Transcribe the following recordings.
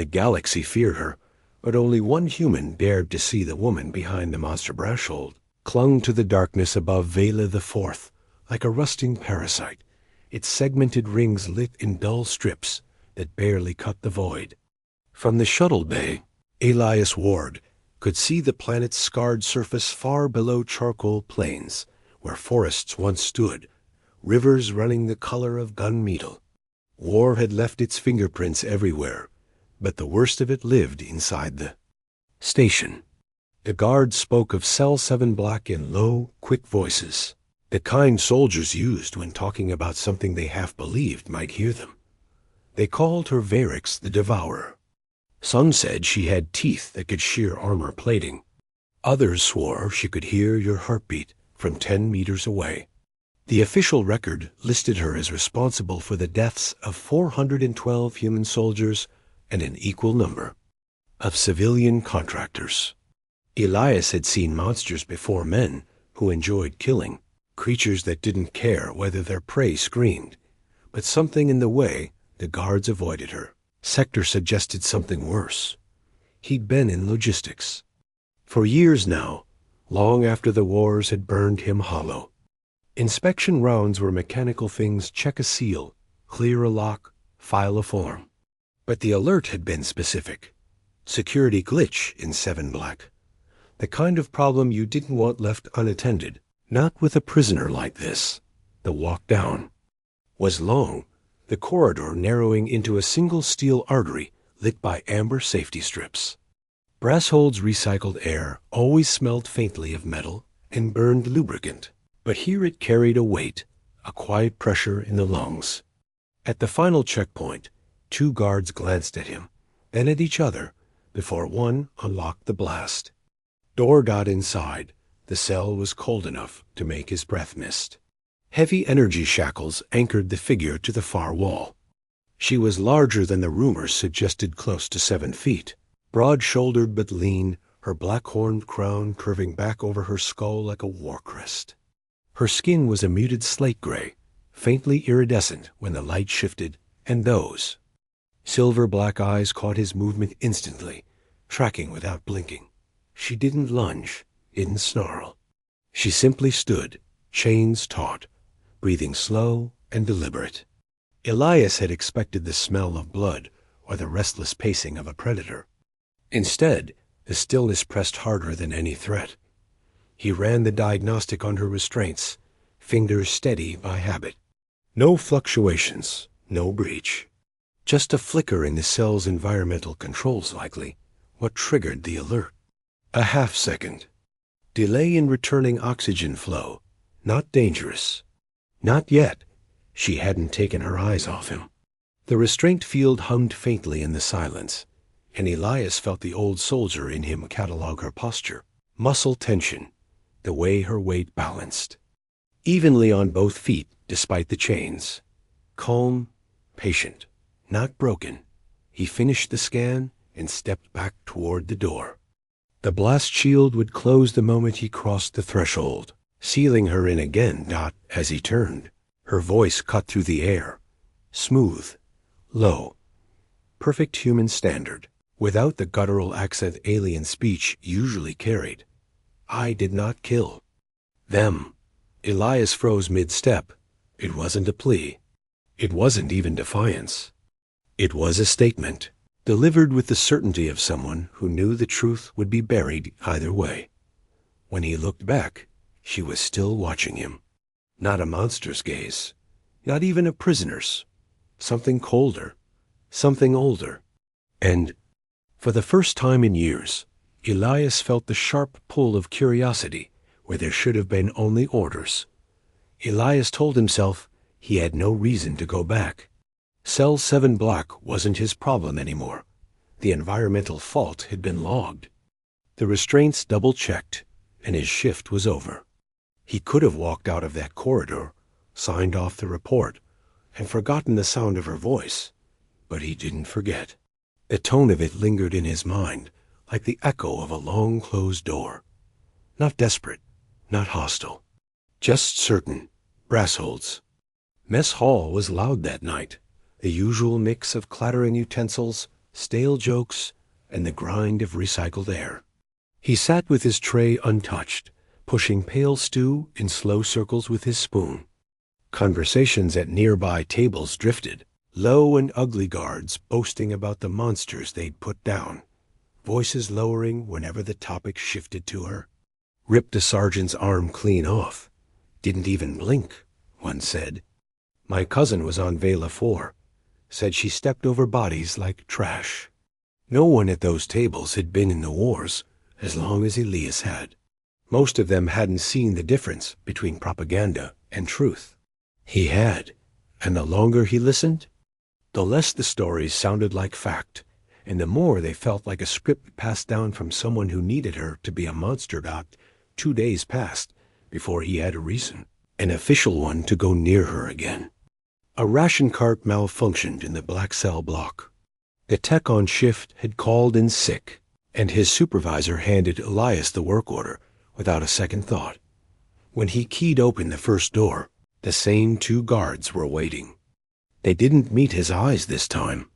The galaxy feared her, but only one human dared to see the woman behind the monster Brashold, clung to the darkness above Vela the Fourth, like a rusting parasite, its segmented rings lit in dull strips that barely cut the void. From the shuttle bay, Elias Ward could see the planet's scarred surface far below charcoal plains, where forests once stood, rivers running the color of gunmetal. War had left its fingerprints everywhere, but the worst of it lived inside the station. The guards spoke of Cell 7 Black in low, quick voices, the kind soldiers used when talking about something they half believed might hear them. They called her Varix the Devourer. Some said she had teeth that could shear armor plating. Others swore she could hear your heartbeat from 10 meters away. The official record listed her as responsible for the deaths of 412 human soldiers and an equal number of civilian contractors. Elias had seen monsters before men who enjoyed killing, creatures that didn't care whether their prey screamed, but something in the way the guards avoided her. Sector suggested something worse. He'd been in logistics. For years now, long after the wars had burned him hollow. Inspection rounds were mechanical things: check a seal, clear a lock, file a form. But the alert had been specific. Security glitch in 7 Black. The kind of problem you didn't want left unattended. Not with a prisoner like this. The walk down was long, the corridor narrowing into a single steel artery lit by amber safety strips. Brashold's recycled air always smelled faintly of metal and burned lubricant, but here it carried a weight, a quiet pressure in the lungs. At the final checkpoint, 2 guards glanced at him, then at each other, before one unlocked the blast. Door got inside. The cell was cold enough to make his breath mist. Heavy energy shackles anchored the figure to the far wall. She was larger than the rumors suggested, close to 7 feet. Broad-shouldered but lean, her black-horned crown curving back over her skull like a war crest. Her skin was a muted slate gray, faintly iridescent when the light shifted, and those silver-black eyes caught his movement instantly, tracking without blinking. She didn't lunge, didn't snarl. She simply stood, chains taut, breathing slow and deliberate. Elias had expected the smell of blood or the restless pacing of a predator. Instead, the stillness pressed harder than any threat. He ran the diagnostic on her restraints, fingers steady by habit. No fluctuations, no breach. Just a flicker in the cell's environmental controls, likely, what triggered the alert. A half-second. Delay in returning oxygen flow. Not dangerous. Not yet. She hadn't taken her eyes off him. The restraint field hummed faintly in the silence, and Elias felt the old soldier in him catalog her posture. Muscle tension, the way her weight balanced. Evenly on both feet, despite the chains. Calm, patient, not broken. He finished the scan and stepped back toward the door. The blast shield would close the moment he crossed the threshold, sealing her in again. As he turned, her voice cut through the air, smooth, low, perfect human standard, without the guttural accent alien speech usually carried. I did not kill them. Elias froze mid-step. It wasn't a plea. It wasn't even defiance. It was a statement, delivered with the certainty of someone who knew the truth would be buried either way. When he looked back, she was still watching him. Not a monster's gaze, not even a prisoner's. Something colder, something older. And, for the first time in years, Elias felt the sharp pull of curiosity where there should have been only orders. Elias told himself he had no reason to go back. Cell 7 Black wasn't his problem anymore. The environmental fault had been logged. The restraints double-checked, and his shift was over. He could have walked out of that corridor, signed off the report, and forgotten the sound of her voice, but he didn't forget. The tone of it lingered in his mind, like the echo of a long-closed door. Not desperate, not hostile, just certain. Brashold's. Mess hall was loud that night, the usual mix of clattering utensils, stale jokes, and the grind of recycled air. He sat with his tray untouched, pushing pale stew in slow circles with his spoon. Conversations at nearby tables drifted, low and ugly guards boasting about the monsters they'd put down, voices lowering whenever the topic shifted to her. Ripped a sergeant's arm clean off. Didn't even blink, one said. My cousin was on Vela 4. Said she stepped over bodies like trash. No one at those tables had been in the wars as long as Elias had. Most of them hadn't seen the difference between propaganda and truth. He had, and the longer he listened, the less the stories sounded like fact, and the more they felt like a script passed down from someone who needed her to be a monster god 2 days past before he had a reason, an official one, to go near her again. A ration cart malfunctioned in the black cell block. The tech on shift had called in sick, and his supervisor handed Elias the work order without a second thought. When he keyed open the first door, the same 2 guards were waiting. They didn't meet his eyes this time.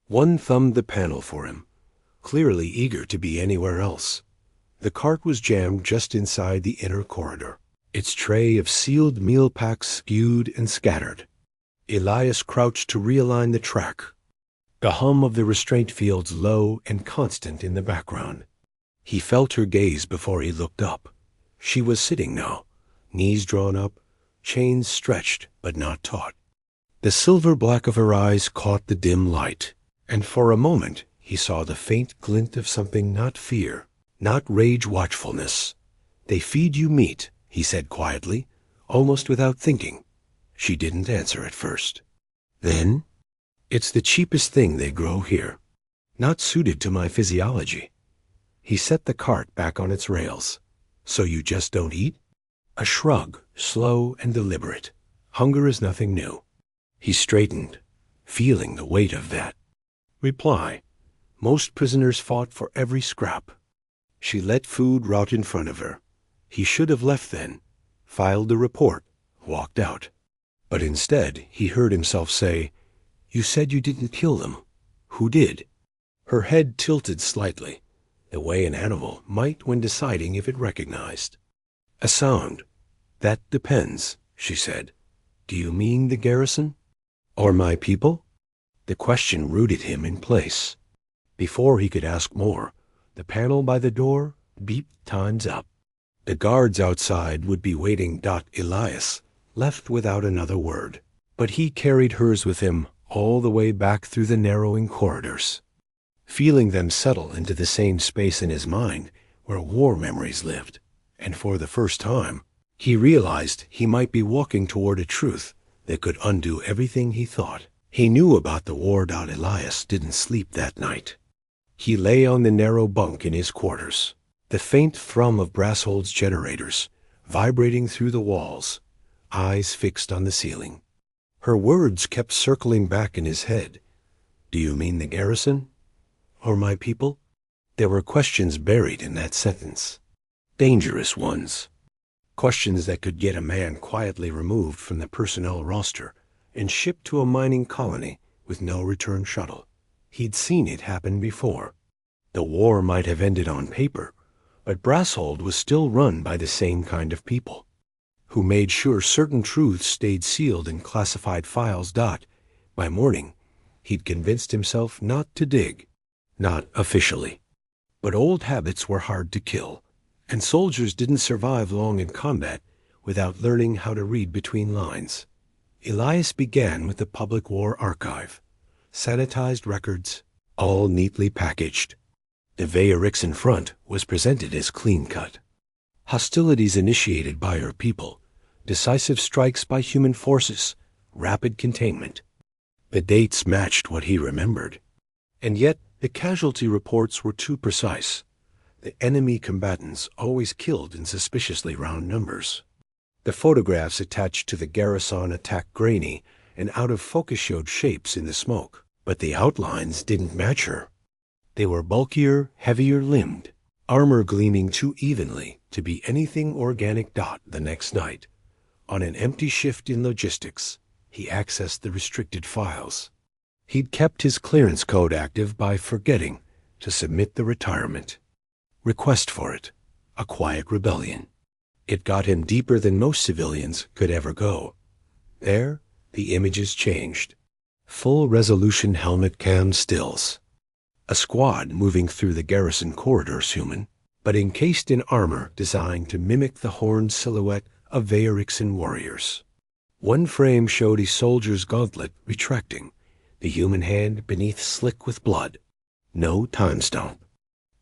One thumbed the panel for him, clearly eager to be anywhere else. The cart was jammed just inside the inner corridor, its tray of sealed meal packs skewed and scattered. Elias crouched to realign the track, the hum of the restraint fields low and constant in the background. He felt her gaze before he looked up. She was sitting now, knees drawn up, chains stretched but not taut. The silver black of her eyes caught the dim light, and for a moment he saw the faint glint of something not fear, not rage watchfulness. They feed you meat, he said quietly, almost without thinking. She didn't answer at first. Then, it's the cheapest thing they grow here, not suited to my physiology. He set the cart back on its rails. So you just don't eat? A shrug, slow and deliberate. Hunger is nothing new. He straightened, feeling the weight of that. Reply. Most prisoners fought for every scrap. She let food rot in front of her. He should have left then, filed the report, walked out. But instead, he heard himself say, You said you didn't kill them. Who did? Her head tilted slightly, the way an animal might when deciding if it recognized. A sound. That depends, she said. Do you mean the garrison? Or my people? The question rooted him in place. Before he could ask more, the panel by the door beeped time's up. The guards outside would be waiting. Elias left without another word, but he carried hers with him all the way back through the narrowing corridors, feeling them settle into the same space in his mind where war memories lived. And for the first time, he realized he might be walking toward a truth that could undo everything he thought. He knew about the war. Elias didn't sleep that night. He lay on the narrow bunk in his quarters, the faint thrum of Brasshold's generators vibrating through the walls, eyes fixed on the ceiling. Her words kept circling back in his head. Do you mean the garrison? Or my people? There were questions buried in that sentence. Dangerous ones. Questions that could get a man quietly removed from the personnel roster and shipped to a mining colony with no return shuttle. He'd seen it happen before. The war might have ended on paper, but Brasshold was still run by the same kind of people, who made sure certain truths stayed sealed in classified files. By morning, he'd convinced himself not to dig. Not officially. But old habits were hard to kill, and soldiers didn't survive long in combat without learning how to read between lines. Elias began with the Public War Archive, sanitized records, all neatly packaged. The Veyorix in front was presented as clean-cut. Hostilities initiated by her people, decisive strikes by human forces, rapid containment. The dates matched what he remembered. And yet, the casualty reports were too precise. The enemy combatants always killed in suspiciously round numbers. The photographs attached to the garrison attack grainy and out of focus showed shapes in the smoke, but the outlines didn't match her. They were bulkier, heavier limbed, armor gleaming too evenly to be anything organic. The next night, on an empty shift in logistics, he accessed the restricted files. He'd kept his clearance code active by forgetting to submit the retirement request for it, a quiet rebellion. It got him deeper than most civilians could ever go. There, the images changed. Full-resolution helmet cam stills. A squad moving through the garrison corridors human, but encased in armor designed to mimic the horned silhouette of Vaerixan warriors. One frame showed a soldier's gauntlet retracting, the human hand beneath slick with blood. No time stamp.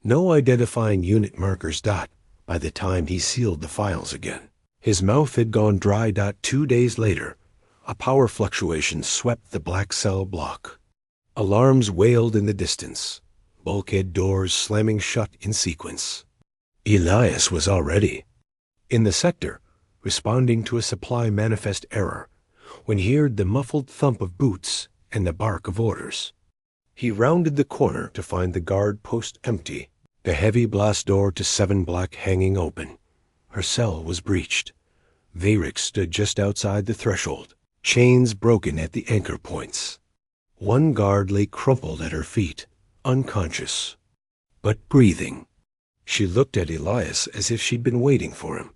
No identifying unit markers. By the time he sealed the files again, his mouth had gone dry. 2 days later, a power fluctuation swept the black cell block. Alarms wailed in the distance, bulkhead doors slamming shut in sequence. Elias was already in the sector, responding to a supply manifest error, when he heard the muffled thump of boots and the bark of orders. He rounded the corner to find the guard post empty, the heavy blast door to 7 Black hanging open. Her cell was breached. Vaerix stood just outside the threshold, chains broken at the anchor points. One guard lay crumpled at her feet, unconscious, but breathing. She looked at Elias as if she'd been waiting for him.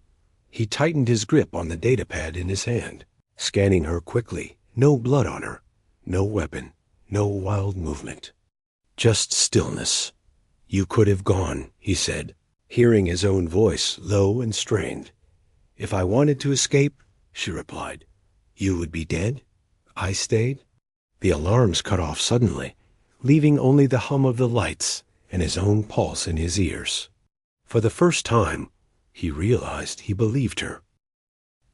He tightened his grip on the datapad in his hand, scanning her quickly. No blood on her, no weapon, no wild movement. Just stillness. "You could have gone," he said, hearing his own voice, low and strained. "If I wanted to escape," she replied, "you would be dead. I stayed." The alarms cut off suddenly, leaving only the hum of the lights and his own pulse in his ears. For the first time, he realized he believed her.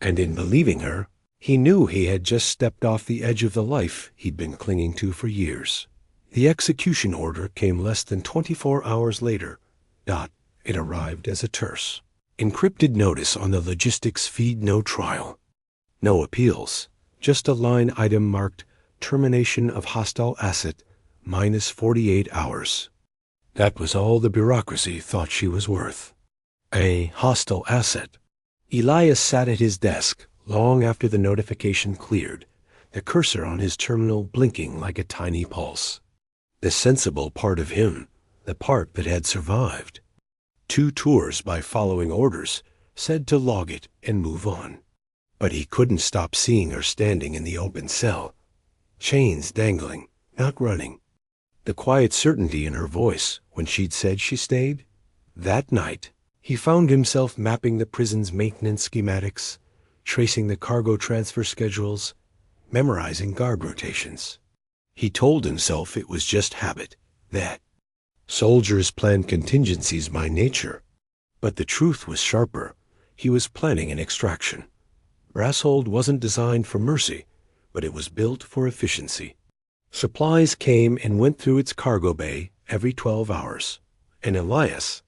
And in believing her, he knew he had just stepped off the edge of the life he'd been clinging to for years. The execution order came less than 24 hours later. It arrived as a terse, encrypted notice on the logistics feed. No trial, no appeals, just a line item marked termination of hostile asset, -48 hours. That was all the bureaucracy thought she was worth. A hostile asset. Elias sat at his desk long after the notification cleared, the cursor on his terminal blinking like a tiny pulse. The sensible part of him, the part that had survived. 2 tours by following orders, said to log it and move on. But he couldn't stop seeing her standing in the open cell. Chains dangling, not running. The quiet certainty in her voice when she'd said she stayed. That night, he found himself mapping the prison's maintenance schematics, tracing the cargo transfer schedules, memorizing guard rotations. He told himself it was just habit, that soldiers plan contingencies by nature. But the truth was sharper. He was planning an extraction. Brasshold wasn't designed for mercy, but it was built for efficiency. Supplies came and went through its cargo bay every 12 hours, and Elias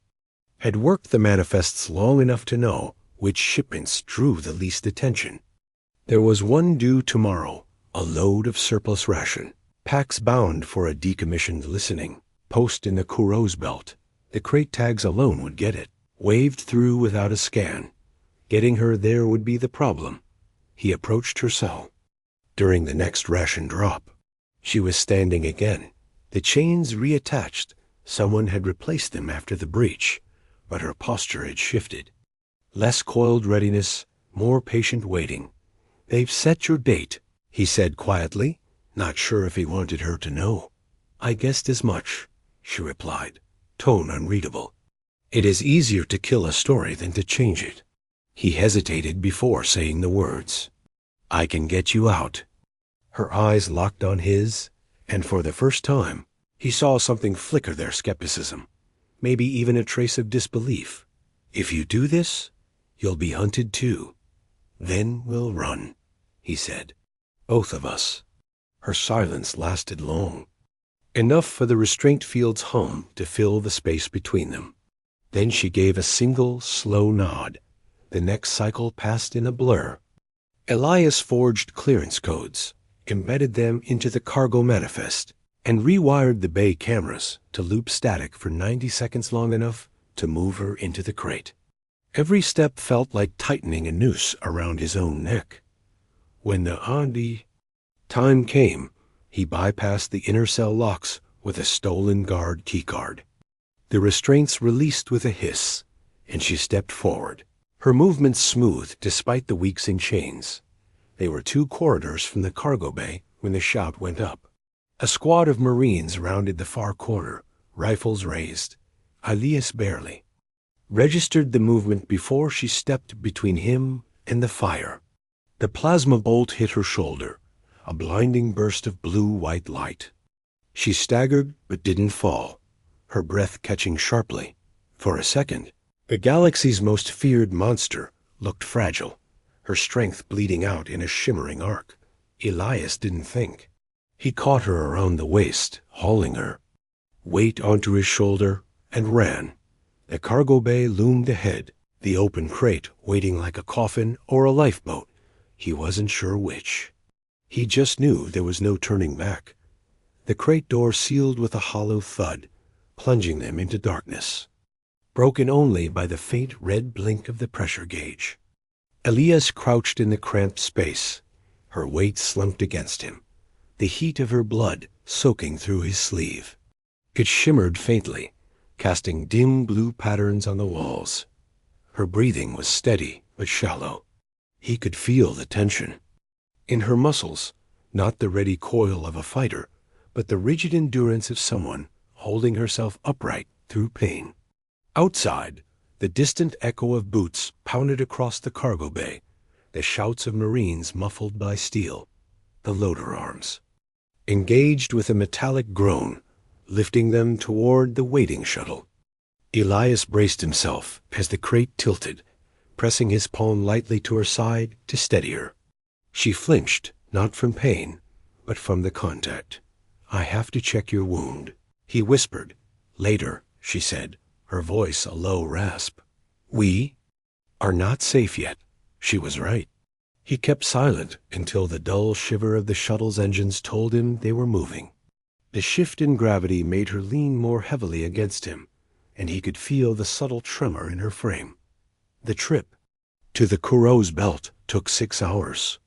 had worked the manifests long enough to know which shipments drew the least attention. There was one due tomorrow, a load of surplus ration. Packs bound for a decommissioned listening post in the Kuros belt. The crate tags alone would get it, waved through without a scan. Getting her there would be the problem. He approached her cell. During the next ration drop, she was standing again, the chains reattached. Someone had replaced them after the breach, but her posture had shifted. Less coiled readiness, more patient waiting. "They've set your date," he said quietly, not sure if he wanted her to know. "I guessed as much," she replied, tone unreadable. It is easier to kill a story than to change it. He hesitated before saying the words. "I can get you out." Her eyes locked on his, and for the first time, he saw something flicker their skepticism, maybe even a trace of disbelief. "If you do this, you'll be hunted too. Then we'll run," he said. "Both of us." Her silence lasted long, enough for the restraint field's hum to fill the space between them. Then she gave a single, slow nod. The next cycle passed in a blur. Elias forged clearance codes, embedded them into the cargo manifest, and rewired the bay cameras to loop static for 90 seconds long enough to move her into the crate. Every step felt like tightening a noose around his own neck. When the time came, He bypassed the inner cell locks with a stolen guard keycard. The restraints released with a hiss, and she stepped forward, her movements smooth despite the weakening chains. They were 2 corridors from the cargo bay when the shout went up. A squad of Marines rounded the far corner, rifles raised. Elias barely registered the movement before she stepped between him and the fire. The plasma bolt hit her shoulder, a blinding burst of blue-white light. She staggered but didn't fall, her breath catching sharply. For a second, the galaxy's most feared monster looked fragile, her strength bleeding out in a shimmering arc. Elias didn't think. He caught her around the waist, hauling her, weight onto his shoulder, and ran. The cargo bay loomed ahead, the open crate waiting like a coffin or a lifeboat. He wasn't sure which. He just knew there was no turning back. The crate door sealed with a hollow thud, plunging them into darkness, broken only by the faint red blink of the pressure gauge. Elias crouched in the cramped space, her weight slumped against him, the heat of her blood soaking through his sleeve. It shimmered faintly, casting dim blue patterns on the walls. Her breathing was steady but shallow. He could feel the tension in her muscles, not the ready coil of a fighter, but the rigid endurance of someone holding herself upright through pain. Outside, the distant echo of boots pounded across the cargo bay, the shouts of Marines muffled by steel, the loader arms, engaged with a metallic groan, lifting them toward the waiting shuttle. Elias braced himself as the crate tilted, pressing his palm lightly to her side to steady her. She flinched, not from pain, but from the contact. "I have to check your wound," he whispered. "Later," she said, her voice a low rasp. "We are not safe yet." She was right. He kept silent until the dull shiver of the shuttle's engines told him they were moving. The shift in gravity made her lean more heavily against him, and he could feel the subtle tremor in her frame. The trip to the Kuros belt took 6 hours.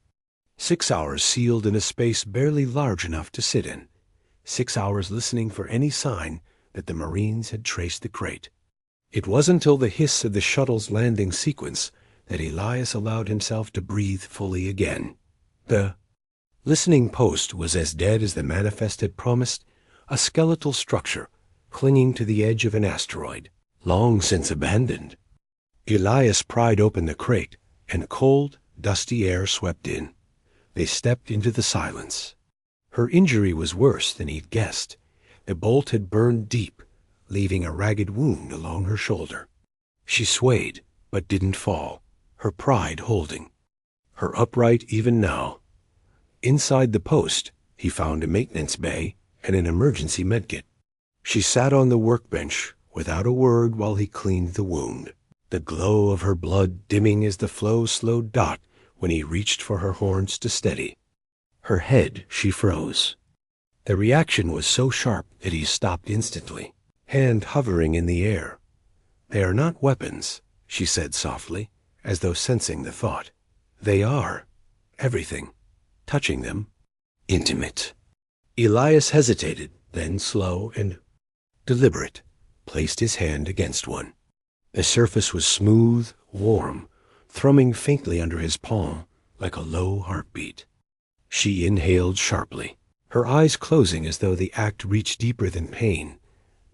6 hours sealed in a space barely large enough to sit in. 6 hours listening for any sign that the Marines had traced the crate. It wasn't until the hiss of the shuttle's landing sequence that Elias allowed himself to breathe fully again. The listening post was as dead as the manifest had promised, a skeletal structure clinging to the edge of an asteroid, long since abandoned. Elias pried open the crate, and cold, dusty air swept in. They stepped into the silence. Her injury was worse than he'd guessed. The bolt had burned deep, leaving a ragged wound along her shoulder. She swayed, but didn't fall, her pride holding her upright even now. Inside the post, he found a maintenance bay and an emergency medkit. She sat on the workbench without a word while he cleaned the wound, the glow of her blood dimming as the flow slowed dot when he reached for her horns to steady. Her head, she froze. The reaction was so sharp that he stopped instantly, hand hovering in the air. "They are not weapons," she said softly, as though sensing the thought. "They are everything. Touching them, intimate." Elias hesitated, then slow and deliberate, placed his hand against one. The surface was smooth, warm, thrumming faintly under his palm like a low heartbeat. She inhaled sharply, her eyes closing as though the act reached deeper than pain.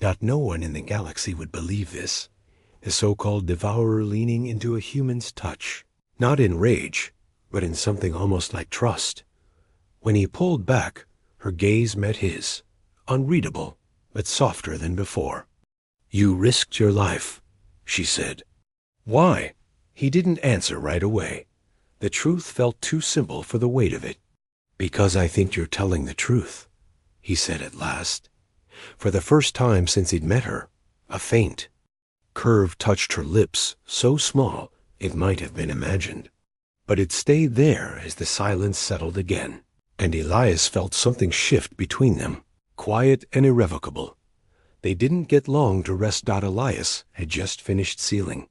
Not no one in the galaxy would believe this. The so-called Devourer leaning into a human's touch, not in rage, but in something almost like trust. When he pulled back, her gaze met his, unreadable, but softer than before. "You risked your life," she said. "Why?" He didn't answer right away. The truth felt too simple for the weight of it. "Because I think you're telling the truth," he said at last. For the first time since he'd met her, a faint curve touched her lips, so small it might have been imagined. But it stayed there as the silence settled again, and Elias felt something shift between them, quiet and irrevocable. They didn't get long to rest. Elias had just finished sealing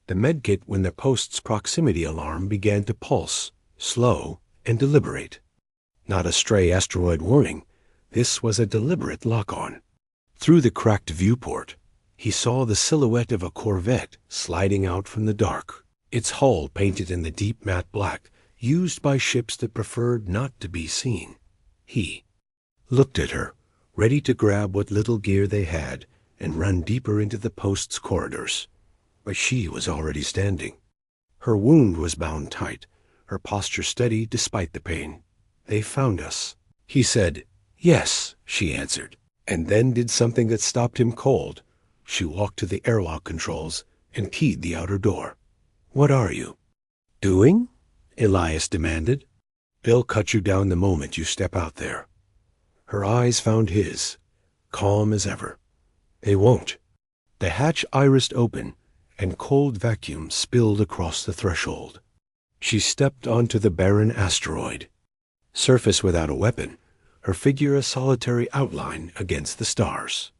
the medkit when the post's proximity alarm began to pulse, slow and deliberate. Not a stray asteroid warning. This was a deliberate lock-on. Through the cracked viewport, he saw the silhouette of a corvette sliding out from the dark, its hull painted in the deep matte black used by ships that preferred not to be seen. He looked at her, ready to grab what little gear they had and run deeper into the post's corridors. But she was already standing. Her wound was bound tight, her posture steady despite the pain. "They found us," he said. "Yes," she answered, and then did something that stopped him cold. She walked to the airlock controls and keyed the outer door. "What are you doing?" Elias demanded. "They'll cut you down the moment you step out there." Her eyes found his, calm as ever. "They won't." The hatch irised open, and cold vacuum spilled across the threshold. She stepped onto the barren asteroid. Surface without a weapon, her figure a solitary outline against the stars.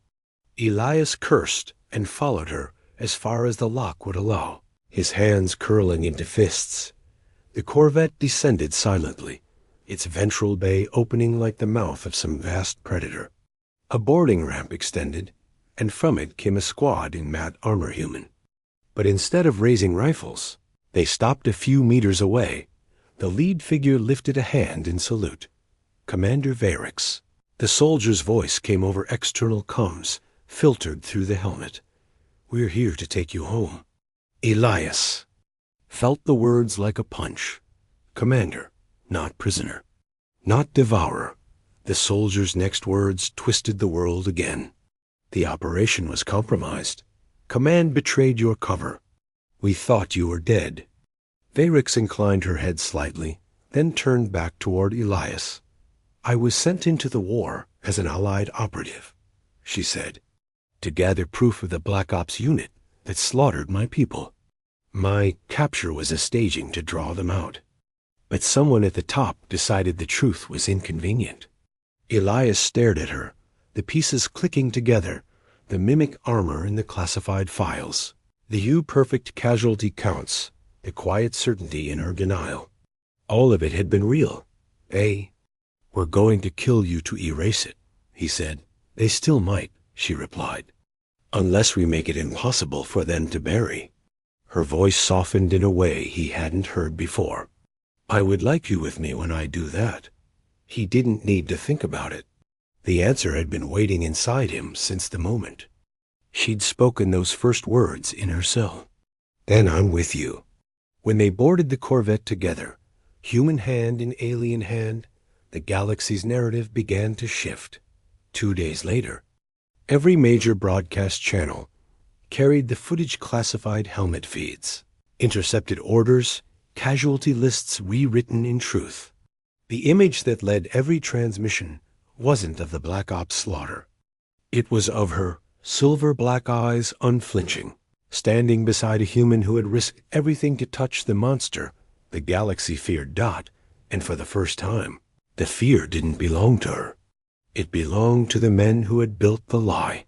Elias cursed and followed her as far as the lock would allow, his hands curling into fists. The corvette descended silently, its ventral bay opening like the mouth of some vast predator. A boarding ramp extended, and from it came a squad in matte armor human. But instead of raising rifles, they stopped a few meters away. The lead figure lifted a hand in salute. "Commander Varix." The soldier's voice came over external comms, filtered through the helmet. "We're here to take you home." Elias felt the words like a punch. Commander, not prisoner. Not devourer. The soldier's next words twisted the world again. The operation was compromised. Command betrayed your cover. We thought you were dead. Varix inclined her head slightly, then turned back toward Elias. "I was sent into the war as an Allied operative," she said, "to gather proof of the Black Ops unit that slaughtered my people. My capture was a staging to draw them out. But someone at the top decided the truth was inconvenient." Elias stared at her, the pieces clicking together, the mimic armor in the classified files, the U-perfect casualty counts, the quiet certainty in her denial. All of it had been real. "We're going to kill you to erase it," he said. "They still might," she replied, "unless we make it impossible for them to bury." Her voice softened in a way he hadn't heard before. "I would like you with me when I do that." He didn't need to think about it. The answer had been waiting inside him since the moment she'd spoken those first words in her cell. "Then I'm with you." When they boarded the corvette together, human hand in alien hand, the galaxy's narrative began to shift. 2 days later, every major broadcast channel carried the footage classified helmet feeds, intercepted orders, casualty lists rewritten in truth. The image that led every transmission wasn't of the Black Ops slaughter. It was of her, silver black eyes unflinching, standing beside a human who had risked everything to touch the monster the galaxy feared. And for the first time, the fear didn't belong to her. It belonged to the men who had built the lie.